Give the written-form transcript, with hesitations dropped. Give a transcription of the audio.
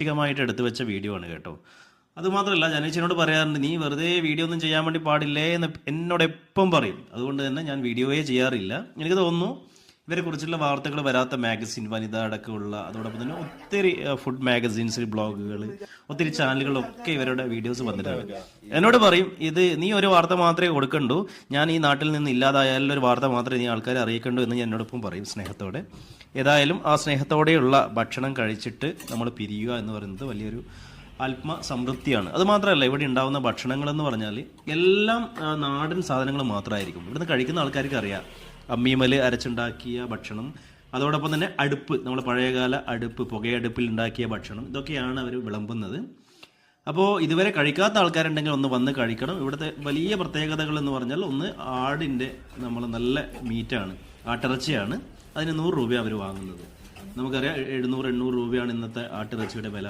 പ്രാവർത്തികമായിട്ട് എടുത്തു വെച്ച വീഡിയോ ആണ് കേട്ടോ. അതുമാത്രമല്ല ജനേച്ചിനോട് പറയാറുണ്ട്, നീ വെറുതെ വീഡിയോ ഒന്നും ചെയ്യാൻ വേണ്ടി പാടില്ലേ എന്ന് എന്നോട് എപ്പം പറയും. അതുകൊണ്ട് തന്നെ ഞാൻ വീഡിയോയെ ചെയ്യാറില്ല. എനിക്ക് തോന്നുന്നു ഇവരെ കുറിച്ചുള്ള വാർത്തകൾ വരാത്ത മാഗസിൻ വനിത അടക്കമുള്ള, അതോടൊപ്പം തന്നെ ഒത്തിരി ഫുഡ് മാഗസിൻസ്, ബ്ലോഗുകൾ, ഒത്തിരി ചാനലുകളൊക്കെ ഇവരുടെ വീഡിയോസ് വന്നിട്ടാണ്. എന്നോട് പറയും, ഇത് നീ ഒരു വാർത്ത മാത്രമേ കൊടുക്കണ്ടൂ, ഞാൻ ഈ നാട്ടിൽ നിന്ന് ഇല്ലാതായാലും ഒരു വാർത്ത മാത്രമേ നീ ആൾക്കാരെ അറിയിക്കണ്ടൂ എന്ന് ഞാൻ എന്നോടൊപ്പം പറയും സ്നേഹത്തോടെ. ഏതായാലും ആ സ്നേഹത്തോടെയുള്ള ഭക്ഷണം കഴിച്ചിട്ട് നമ്മൾ പിരിയുക എന്ന് പറയുന്നത് വലിയൊരു ആത്മസംതൃപ്തിയാണ്. അതുമാത്രമല്ല, ഇവിടെ ഉണ്ടാകുന്ന ഭക്ഷണങ്ങൾ എന്ന് പറഞ്ഞാൽ എല്ലാം നാടൻ സാധനങ്ങൾ മാത്രമായിരിക്കും. ഇവിടുന്ന് കഴിക്കുന്ന ആൾക്കാർക്ക് അറിയാം അമ്മീമൽ അരച്ചുണ്ടാക്കിയ ഭക്ഷണം, അതോടൊപ്പം തന്നെ അടുപ്പ്, നമ്മൾ പഴയകാല അടുപ്പ്, പുകയടുപ്പിൽ ഉണ്ടാക്കിയ ഭക്ഷണം, ഇതൊക്കെയാണ് അവർ വിളമ്പുന്നത്. അപ്പോൾ ഇതുവരെ കഴിക്കാത്ത ആൾക്കാരുണ്ടെങ്കിൽ ഒന്ന് വന്ന് കഴിക്കണം. ഇവിടുത്തെ വലിയ പ്രത്യേകതകൾ എന്ന് പറഞ്ഞാൽ, ഒന്ന് ആടിൻ്റെ നമ്മൾ നല്ല മീറ്റാണ്, ആട്ടിറച്ചിയാണ്. അതിന് 100 രൂപ അവർ വാങ്ങുന്നത്. നമുക്കറിയാം 700-800 രൂപയാണ് ഇന്നത്തെ ആട്ടിറച്ചിയുടെ വില.